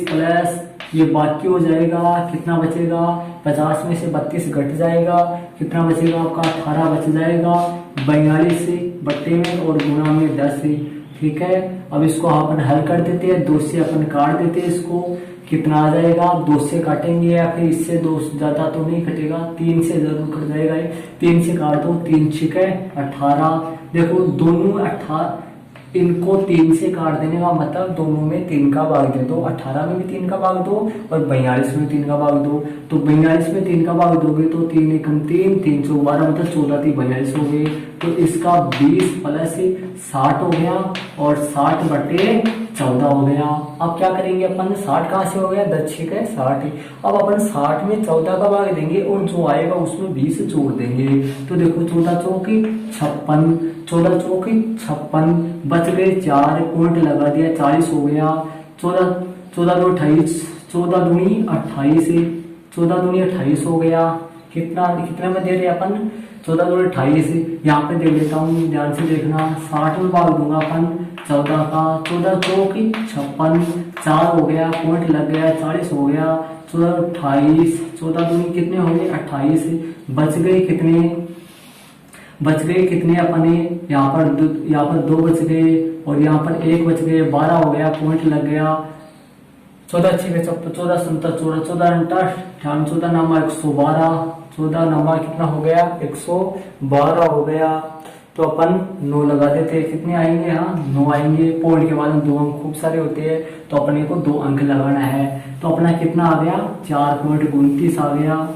प्लस ये बाकी हो जाएगा, कितना बचेगा 50 में से 32 घट जाएगा, कितना बचेगा आपका 18 बच जाएगा, 42 से बट्टे में और गुणा में 10 से, ठीक है। अब इसको अपन हल कर देते हैं, 2 से अपन काट देते हैं इसको, कितना आ जाएगा 2 से काटेंगे या फिर इससे 2 ज्यादा तो नहीं कटेगा, 3 से जरूर कट जाएगा, 3 से काट दो, 3 6 18। देखो दोनों इनको 3 से काट देने का मतलब दोनों में 3 का भाग दे दो, 18 में भी 3 का भाग दो और 42 में 3 का भाग दो। तो 42 में 3 का भाग दोगे तो 3 एकम 3, 3 चौक 12 मतलब 14 3 42 हो गए। तो इसका 20 प्लस 60 हो गया और 60 बटे 14 हो गया। अब क्या करेंगे अपन, 60 कहाँ से हो गया, 10 6 का 60। अब अपन 60 में 14 का भाग देंगे और जो आएगा उसमें 20 जोड़ देंगे। तो देखो 14 चौकी 56, 14 चौकी 56, बच गए 4, पॉइंट लगा दिया 40 हो गया। 14 14 दो 28, 14 दूनी 28, 14 दूनी 28 हो गया। कितना कितने में दे रहे अपन, 14 दूनी 28। यहाँ पे दे लेता हूँ, ध्यान से देखना, 60 में भाग दूंगा अपन 14 का, 14 चौकी 56, 4 हो गया, पॉइंट लग गया 40 हो गया। 14 28, 14 दूनी कितने हो गए 28, बच गए कितने अपने, यहाँ पर 2 बच गए और यहाँ पर 1 बच गए, 12 हो गया, पॉइंट लग गया। 14 6 54, 14 77, 14 98, 14 नामा 112, 14 नामा कितना हो गया 112 हो गया। तो अपन 9 लगा देते, कितने आएंगे, हाँ 9 आएंगे। पॉइंट के बाद में 2 अंक खूब सारे होते हैं तो अपने को 2 अंक लगाना है। तो अपना कितना आ गया 4.29 आ गया।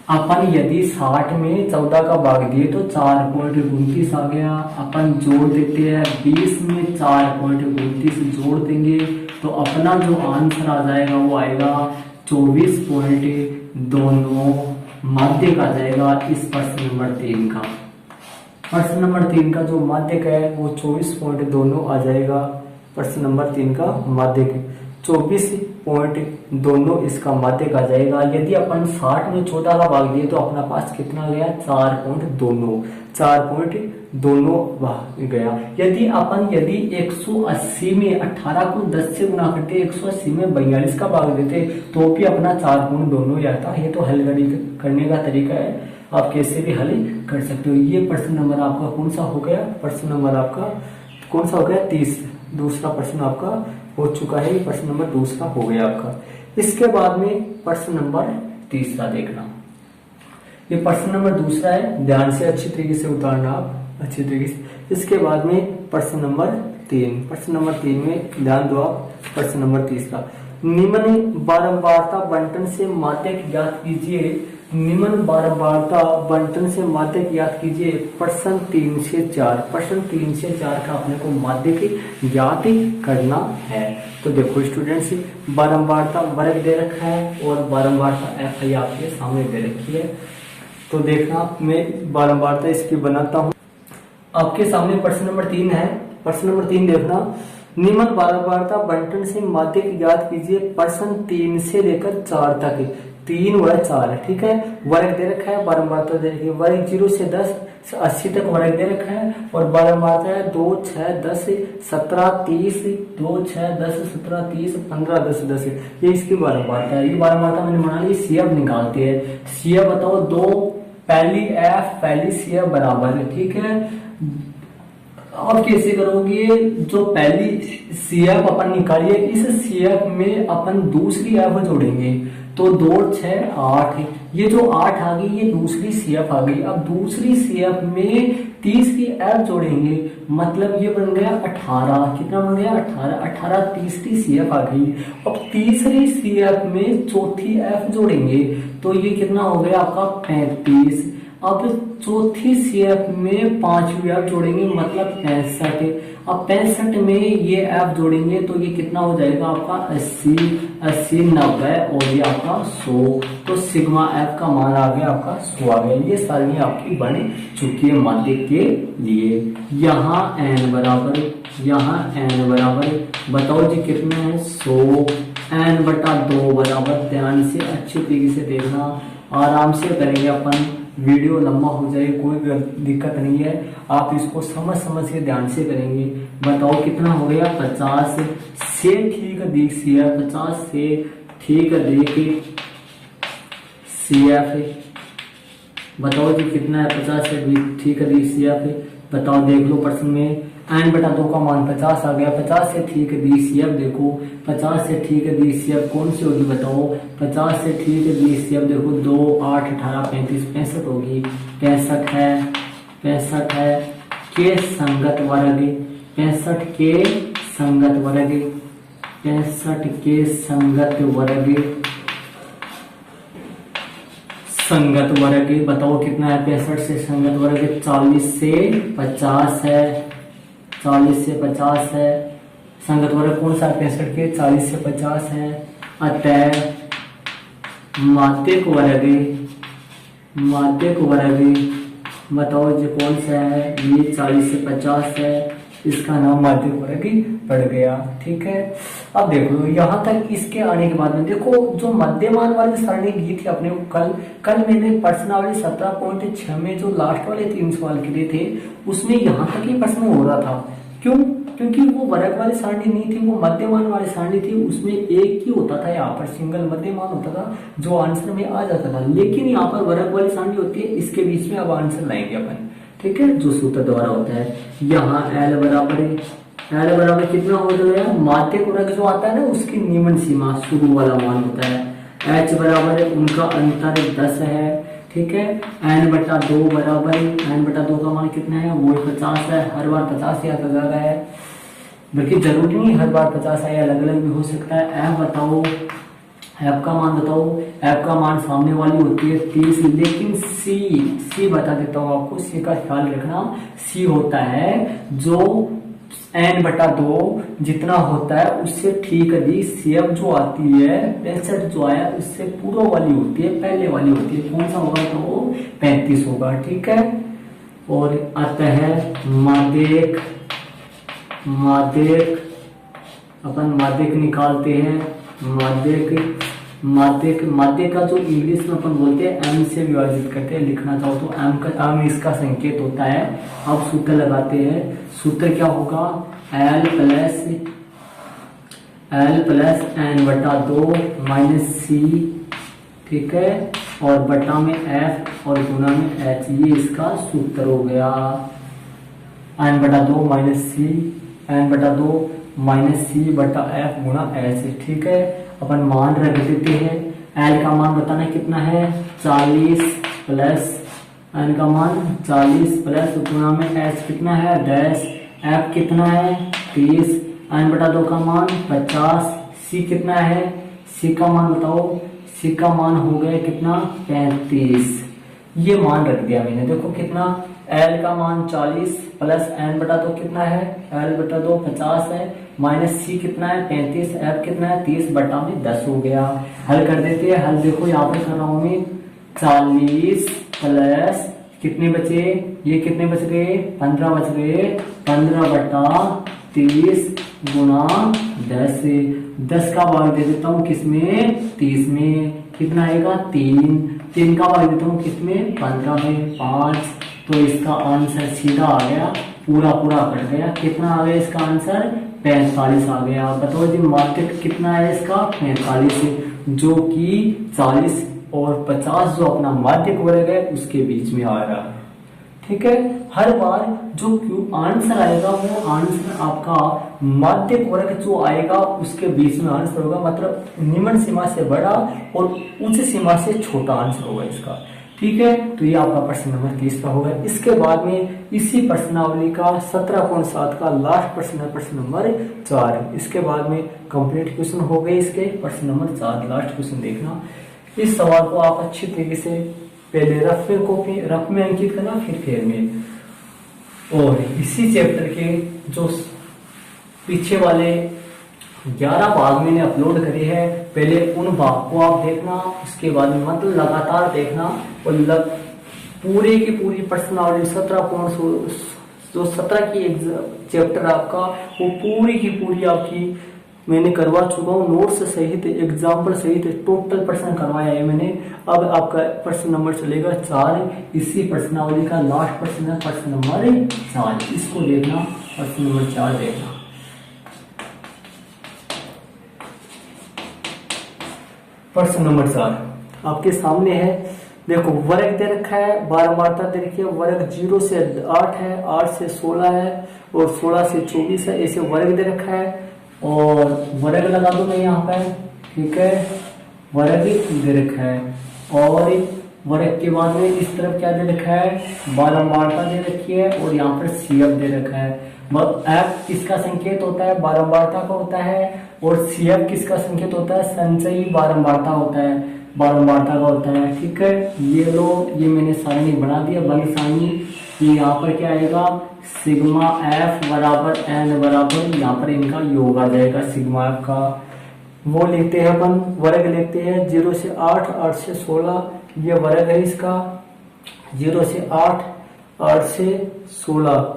अपन यदि 60 में 14 का भाग दिए तो 4.29 आ गया। अपन जोड़ देते हैं, 20 में 4.29 जोड़ देंगे तो अपना जो आंसर आ जाएगा वो आएगा 24.29 माध्यक आ जाएगा इस प्रश्न नंबर 3 का। प्रश्न नंबर 3 का जो माध्यक है वो 24.29 आ जाएगा। प्रश्न नंबर 3 का माध्यक 24.29 इसका माध्यक आ जाएगा। यदि अपन 60 में 14 का भाग दिए तो अपना पास कितना गया 4.29 गया। यदि 180 में 18 को 10 से गुना करते, 180 में 42 का भाग देते तो भी अपना 4.29 आता। ये तो हल करने का तरीका है, आप कैसे भी हल कर सकते हो। ये प्रश्न नंबर आपका कौन सा हो गया, प्रश्न नंबर आपका कौन सा हो गया 30। दूसरा प्रश्न आपका हो चुका है, प्रश्न नंबर दूसरा हो गया आपका। इसके बाद में प्रश्न नंबर तीसरा देखना, ये प्रश्न नंबर दूसरा है, ध्यान से अच्छी तरीके से उतारना आप अच्छी तरीके से। इसके बाद में प्रश्न नंबर 3, प्रश्न नंबर 3 में ध्यान दो आप। प्रश्न नंबर तीसरा, निम्न बारंबारता बंटन से माध्यक ज्ञात कीजिए। निम्न बारंबारता बंटन से माध्यक ज्ञात कीजिए। प्रश्न 3 से 4, प्रश्न 3 से 4 का अपने को माध्यक ज्ञात करना है। तो देखो स्टूडेंट्स, बारंबारता वर्ग दे रखा है और बारंबारता एफ आई आपके सामने दे रखी है। तो देखना मैं बारंबारता इसकी बनाता हूँ। आपके सामने प्रश्न नंबर 3 है। प्रश्न नंबर 3 देखना, निम्न बारंबारता बंटन से माध्यक ज्ञात कीजिए। प्रश्न 3 से लेकर 4 तक, 3 व 4 ठीक है। वर्ग दे रखा है, बारंबारता दे रखी है। वर्ग 0 से 10 से 80 तक वर्ग दे रखा है और बारंबारता है 2 6 10 17 30, 2 6 10 17 30 15 10 10। ये इसकी बारंबारता है। ये बारंबारता मैंने बना ली। सीएफ निकालते हैं। सीएफ बताओ 2, पहली एफ पहली सीएफ बराबर है, ठीक है। अब कैसे करोगे, जो पहली सीएफ अपन निकालिए, इस सीएफ में अपन दूसरी एफ जोड़ेंगे तो 2 6 8, ये जो 8 आ गई ये दूसरी सीएफ आ गई। अब दूसरी सीएफ में तीसरी एफ जोड़ेंगे, मतलब ये बन गया 18। कितना बन गया 18, 18 तीसरी सीएफ आ गई। अब तीसरी सीएफ में चौथी एफ जोड़ेंगे तो ये कितना हो गया आपका 35। अब चौथी सीएफ में 5वीं एफ जोड़ेंगे, मतलब 65। अब 65 में ये एफ जोड़ेंगे तो ये कितना हो जाएगा आपका 80 80 90 और ये आपका 100। तो सिग्मा एफ का मान आ गया आपका 100 आ गया। ये सारणी आपकी बन चुकी है माध्यक के लिए। यहाँ n बराबर, यहाँ n बराबर बताओ जी कितने हैं 100, n/2 बराबर। ध्यान से अच्छी तरीके से देखना, आराम से करेंगे अपन, वीडियो लंबा हो जाए कोई दिक्कत नहीं है। आप इसको समझ के ध्यान से करेंगे। बताओ कितना हो गया 50 से ठीक दी सीएफ, 50 से ठीक देखिए सीएफ। बताओ जी कितना है 50 से ठीक दी सीएफ। बताओ देख लो प्रश्न में n/2 का मान 50 आ गया। 50 से ठीक दी सीएफ देखो, 50 से ठीक दी सीएफ कौन सी होगी बताओ। 50 से ठीक दी सीएफ देखो 2 8 18 35 65 होगी। 65 है के संगत वर्ग, 65 के संगत वर्ग, 65 के संगत वर्ग, संगत वर्ग बताओ कितना है? 65 से संगत वर्ग 40 से 50 है, 40 से 50 है। संगत वर्ग कौन सा? 65 के 40 से 50 है। अतः माध्यक वर्ग, माध्यक वर्ग बताओ जो कौन सा है? ये 40 से 50 है, इसका नाम माध्यक वर्ग पड़ गया। ठीक है, अब देख लो यहाँ तक। इसके आने के बाद में देखो जो मध्यमान वाली सारणी दी थी अपने को कल मैंने प्रश्नावली 17.6 में जो लास्ट वाले 3 सवाल किए थे उसमें यहाँ तक ही प्रश्न हो रहा था। क्यों? क्योंकि वो वर्ग वाली सारणी नहीं थी, वो मध्यमान वाली सारणी थी। उसमें एक ही होता था, यहाँ पर सिंगल मध्यमान होता था जो आंसर में आ जाता था। लेकिन यहाँ पर वर्ग वाली सारणी होती है, इसके बीच में अब आंसर लाएंगे अपन। ठीक है, जो सूत्र द्वारा होता है। यहाँ L बराबर है, L बराबर कितना हो जाएगा? माध्यक वर्ग जो आता है ना उसकी निम्न सीमा शुरू वाला मान होता है। H बराबर है, उनका अंतर 10 है। ठीक है, n/2 बराबर है, n/2 का मान कितना है? वो 50 है। हर बार 50 याद आ रहा है, बल्कि जरूरी नहीं हर बार 50 है, अलग अलग भी हो सकता है। f बताओ, f का मान बताओ। f का मान सामने वाली होती है 30, लेकिन c बता देता हूँ आपको, c का ख्याल रखना। c होता है जो n/2 जितना होता है उससे ठीक अधिक सेव जो आती है, 65 जो आया उससे पूर्व वाली होती है, पहले वाली होती है। कौन सा होगा? तो 35 होगा। ठीक है, और अतः माध्यक अपन माध्यक निकालते हैं। माध्यक का जो इंग्लिश में अपन बोलते हैं m से विभाजित करते हैं। लिखना चाहो तो m इसका संकेत होता है। अब सूत्र लगाते हैं। सूत्र क्या होगा? L plus n/2 minus c। ठीक है, और बटा में f और गुना में h, ये इसका सूत्र हो गया। n/2 minus c, n/2 minus c बटा f गुना h। ठीक है, अपन मान रख देते हैं। L का मान बताना कितना है? 40 प्लस n का मान 40 प्लस गुना में h कितना है? 10। f कितना है? 30। n/2 का मान 50। c कितना है? c का मान बताओ। c का मान हो गया कितना? 35। ये मान रख दिया मैंने। देखो कितना? L का मान 40 प्लस n/2 कितना है? L/2 50 है, माइनस c कितना है? 35। f कितना है? 30 बटा में 10 हो गया। हल कर देते हैं। हल देखो यहाँ पे कर रहा हूँ मैं। 40 प्लस कितने बचे? ये कितने बच गए? 15 बच गए। 15 बटा 30 गुना 10। 10 का भाग दे देता हूँ किसमें? 30 में। कितना आएगा? 3 का भाग देता हूँ किसमें? 15 में। 5। तो इसका आंसर सीधा आ गया, पूरा कट गया। कितना आ गया इसका आंसर? 45 आ गया। बताओ जी मार्केट कितना है इसका? 45, जो कि 40 और 50 जो अपना माध्यक वर्ग है उसके बीच में आ रहा है। ठीक है, हर बार जो आंसर आएगा वो आंसर आपका माध्यक वर्ग जो आएगा उसके बीच में आंसर होगा। मतलब निम्न सीमा से बड़ा और उच्च सीमा से छोटा आंसर होगा इसका। ठीक है, तो ये आपका प्रश्न नंबर 30 का होगा। इसके बाद में इसी प्रश्नावली का 17.7 का लास्ट प्रश्न है, प्रश्न नंबर 4। इसके बाद में कंप्लीट क्वेश्चन हो गए इसके। प्रश्न नंबर 4 लास्ट क्वेश्चन देखना। इस सवाल को आप अच्छी तरीके से पहले रफ में अंकित करना, फिर फेर में। और इसी चैप्टर के जो पीछे वाले 11 भाग मैंने अपलोड करे हैं, पहले उन भाग को आप देखना, उसके बाद में मतलब लगातार देखना। और पूरे की पूरी प्रश्नावली 17 की चैप्टर आपका वो पूरी की पूरी आपकी मैंने करवा चुका हूँ, नोट्स सहित, एग्जाम्पल सहित टोटल प्रश्न करवाया है मैंने। अब आपका प्रश्न नंबर चलेगा 4। इसी प्रश्नावली का लास्ट प्रश्न है, प्रश्न नंबर 4। इसको देखना, प्रश्न नंबर 4 देखना। प्रश्न नंबर 4 आपके सामने है। देखो वर्ग दे रखा है, बारंबारता दे रखी है। वर्ग 0 से 8 है, 8 से 16 है और 16 से 24 है। ऐसे वर्ग दे रखा है और वर्ग लगा दो मैं यहाँ पे। ठीक है, वर्ग दे रखा है और वर्ग के बाद में इस तरफ क्या दे रखा है, बारंबारता दे रखी है और यहाँ पर सीएफ दे रखा है। एफ किसका संकेत होता है, बारंबारता का होता है, और सीएफ किसका संकेत होता है, संचयी बारंबारता होता है, बारंबारता का होता है। ठीक है, ये लो, ये मैंने सारणी बना दिया बंद सारणी। ये यहाँ पर क्या आएगा, सिग्मा एफ बराबर एन बराबर यहाँ पर इनका योग आ जाएगा सिग्मा एफ का। वो लेते हैं अपन, वर्ग लेते हैं 0 से 8, 8 से 16, ये वर्ग है इसका। 0 से 8, 8 से 16,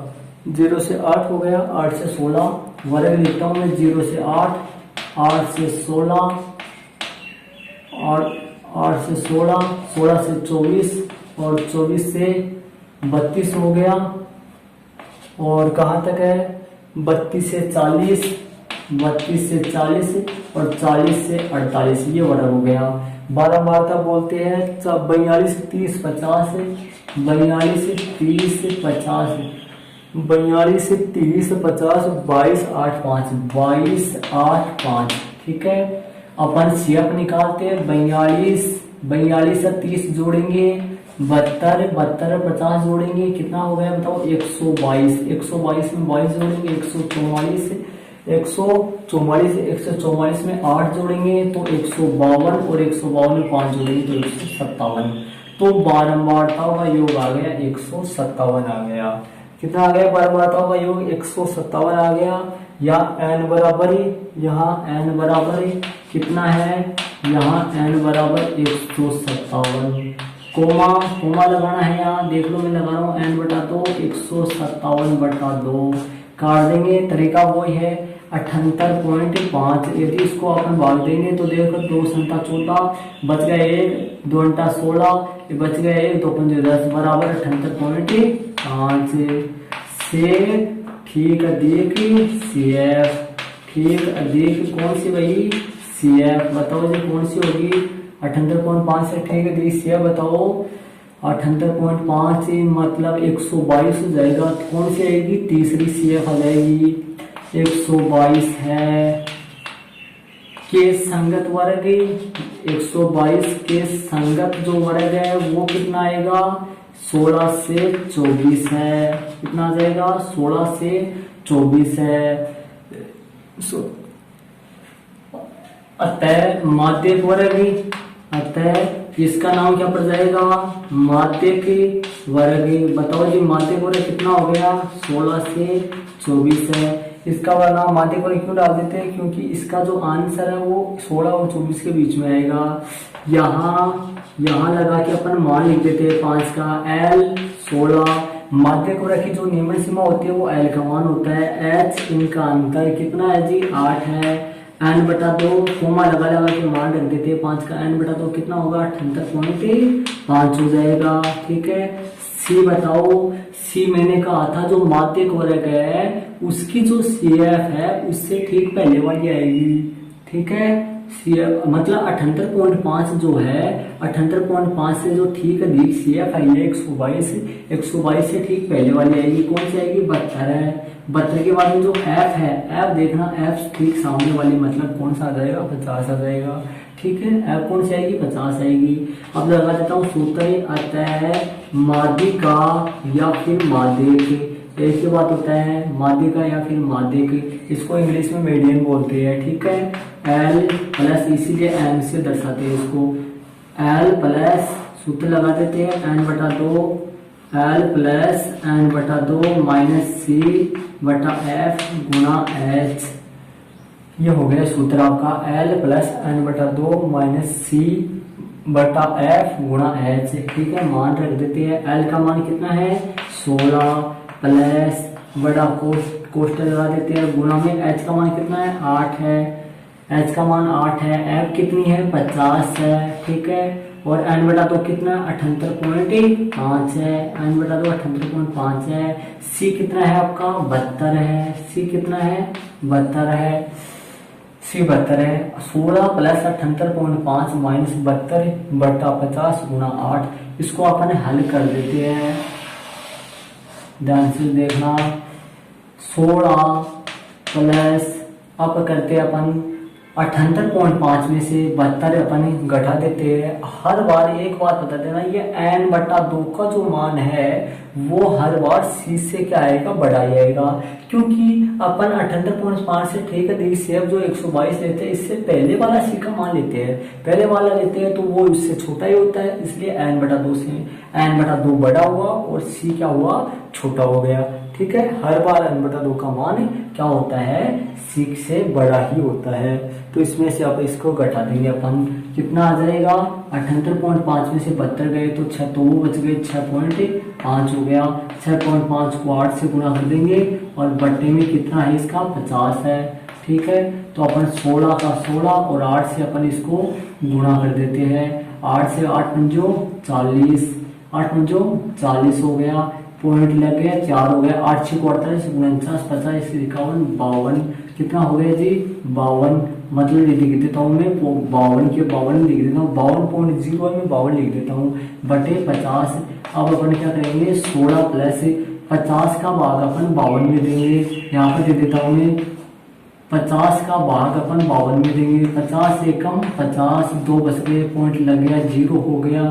0 से 8 हो गया, 8 से 16 वर्ग लेता हूं मैं। 0 से 8, 8 से 16 और 8 से 16, 16 से 24 और 24 से 32 हो गया। और कहाँ तक है, 32 से 40, 32 से 40 और 40 से 48, ये वर्ग हो गया। बारंबारता बोलते हैं 42 से 30, 50, 42 से 30, 50, 42 से 30, 50, 22, 8, 5, 22, 8, 5। ठीक है, अपन सीएफ निकालते हैं। 42 से 30 जोड़ेंगे, 72, 50 जोड़ेंगे, कितना हो गया बताओ, 122, 122 में 22 जोड़ेंगे, 144 से 144 में 8 जोड़ेंगे तो 152 और 152 में 5 जोड़ेंगे तो 157। तो बारंबारताओं का योग आ गया 157 आ गया। कितना आ गया, बारंबारताओं का योग 157 आ गया। या n बराबर ही, यहाँ n बराबर कितना है, यहाँ n बराबर 157। कोमा लगाना है, यहाँ देख लो मैं लगा रहा हूँ, n बटा 2, 157 बटा 2 काट देंगे। तरीका वही है 78.5। यदि इसको अपन भाग देंगे तो देखो 2 संता 14, बच गया 1, 2 अंटा 16, बच गया 1, 2 पंजे 10 बराबर 78.5 से ठीक अधिक CF। ठीक अधिक कौन सी भाई, CF। बताओ जी कौन सी होगी, 78.5 से ठीक अधिक CF बताओ। 78.5 मतलब 122 हो जाएगा। तो कौन सी आएगी, तीसरी CF आ जाएगी। 122 है के संगत वर्ग, 122 के संगत जो वर्ग है वो कितना आएगा, 16 से 24 है। कितना आ जाएगा, 16 से 24 है। अतः माध्यक वर्ग, अतः इसका नाम क्या पड़ जाएगा, माध्यक वर्ग। बताओ जी माध्यक वर्ग कितना हो गया, 16 से 24 है। इसका नाम माध्यक वर्ग क्यों डाल देते हैं, क्योंकि इसका जो आंसर है वो 16 और 24 के बीच में आएगा। यहाँ लगा के अपन मान लिख देते हैं 5 का, L 16। माध्यक वर्ग की जो नियमन सीमा होती है वो L का मान होता है। H इनका अंतर कितना है जी, 8 है। n बटा 2 कोमा लगा के मान रख देते हैं 5 का, n बटा 2 कितना होगा, 78.5 हो जाएगा। ठीक है, C बताओ। C मैंने कहा था जो माध्यक वर्ग है उसकी जो CF है उससे ठीक पहले वाली आएगी। ठीक है, CF मतलब 78.5 जो है, 78.5 से जो ठीक अधिक CF आई है 122 से ठीक पहले वाली आएगी। कौन सी आएगी, 72 है। 72 के बाद में जो F है, F देखना, F ठीक सामने वाली मतलब कौन सा आ जाएगा, 50 आ जाएगा। ठीक है, F कौन सी आएगी, 50 आएगी। अब लगा देता हूँ सूत्र, अतः माध्यिका या फिर माध्यक, एक ही बात होता है, माध्यिका या फिर माध्यक। इसको इंग्लिश में मीडियन बोलते हैं। ठीक है, L प्लस, इसीलिए M से दर्शाते हैं इसको। L प्लस सूत्र लगा देते हैं n बटा 2, L प्लस n बटा 2 माइनस C बटा F गुना H। ये हो गया सूत्र आपका, L प्लस n बटा 2 माइनस C बटा F गुणा H। ठीक है, मान रख देते हैं। L का मान कितना है, 16 प्लस बड़ा कोष्टक लगा देते हैं गुणा में H का मान कितना है, 8 है। H का मान 8 है, F कितनी है, 50 है। ठीक है, और n बटा 2 कितना, 78.5 है। n बटा 2 78.5 है। C कितना है आपका, 72 है। C कितना है, 72 है। C 72 है। 16 प्लस 78.5 माइनस 72 बटा 50 गुना 8। इसको अपन हल कर देते हैं, ध्यान से देखना। 16 प्लस, अब करते हैं अपन 78.5 में से 72 अपन घटा देते हैं। हर बार एक बात बता देना, ये n बटा 2 का जो मान है वो हर बार c से क्या आएगा, बड़ा ही आएगा। क्योंकि अपन 78.5 से ठीक है, देखिए सेब जो 122 लेते हैं इससे पहले वाला c का मान लेते हैं, पहले वाला लेते हैं तो वो इससे छोटा ही होता है, इसलिए n बटा 2 से n बटा 2 बड़ा हुआ और c क्या हुआ, छोटा हो गया। ठीक है, हर बार n बटा 2 का मान क्या होता है, c से बड़ा ही होता है। तो इसमें से आप इसको घटा देंगे अपन, कितना आ जाएगा, 78.5 में से 72 गए तो 6 तो वो बच गए 6.5 हो गया। 6.5 को 8 से गुणा कर देंगे और बट्टे में कितना है इसका, 50 है। ठीक है, तो अपन 16 का 16 और 8 से अपन इसको गुणा कर देते हैं। 8 से 8 पंजो 40, 8 पंजो 40 हो गया, पॉइंट लग गया, 4 हो गया। 8 6 48 49 50 51 52, कितना हो गया जी, 52। मतलब ये लिख देता हूँ मैं 52 के 52 लिख देता हूँ, 52.0 में 52 लिख देता हूँ बटे 50। अब अपन क्या करेंगे, 16 प्लस 50 का भाग अपन 52 में देंगे। यहाँ पर दे देता हूँ मैं 50 का भाग अपन 52 में देंगे। 50 से कम 50, 2 बच गए, पॉइंट लग गया, 0 हो गया।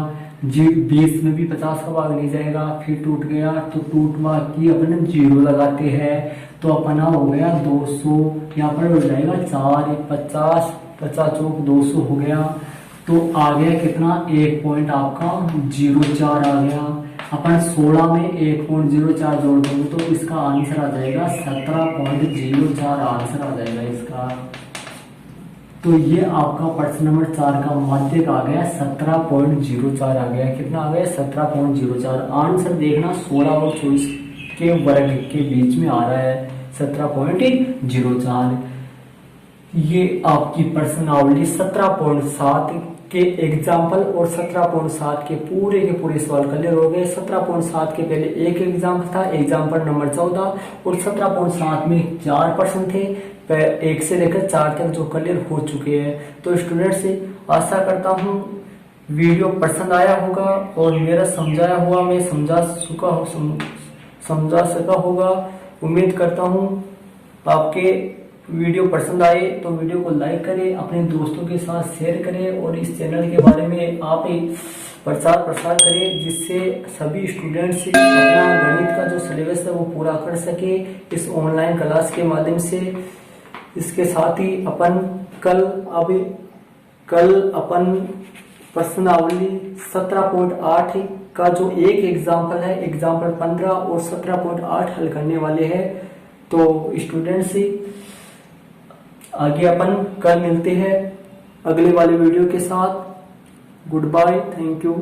20 में भी 50 का भाग नहीं जाएगा, फिर टूट गया तो टूटवा की अपन 0 लगाते हैं तो अपना हो गया 200। यहाँ पर हो जाएगा 4 50 50 चौक 200 हो गया। तो आ गया कितना, 1 पॉइंट आपका 04 आ गया। अपन 16 में 1.04 जोड़ देंगे तो इसका आंसर आ जाएगा 17.04 आंसर आ जाएगा इसका। तो ये आपका प्रश्न नंबर 4 का माध्यक आ गया 17.04 आ गया। कितना आ गया, 17.04। आंसर देखना 16 और 24 के वर्ग के बीच में आ रहा है 17.04। ये आपकी प्रश्नावली 17.7 के एग्जाम्पल और 17.7 के पूरे सवाल क्लियर हो गए। 17.7 के पहले एक एग्जाम्पल था, एग्जाम्पल नंबर 14, और 17.7 में 4 प्रश्न थे, 1 से लेकर 4 तक जो क्लियर हो चुके हैं। तो स्टूडेंट से आशा करता हूँ वीडियो पसंद आया होगा और मेरा समझाया हुआ मैं समझा सका होगा। उम्मीद करता हूँ आपके वीडियो पसंद आए तो वीडियो को लाइक करें, अपने दोस्तों के साथ शेयर करें और इस चैनल के बारे में आप प्रचार प्रसार करें, जिससे सभी स्टूडेंट्स अपना गणित का जो सिलेबस है वो पूरा कर सके इस ऑनलाइन क्लास के माध्यम से। इसके साथ ही अपन कल अपन प्रश्नावली 17.8 का जो एक एग्जाम्पल है, एग्जाम्पल 15 और 17.8 हल करने वाले हैं। तो स्टूडेंट्स आगे अपन कल मिलते हैं अगले वाले वीडियो के साथ। Good bye, thank you.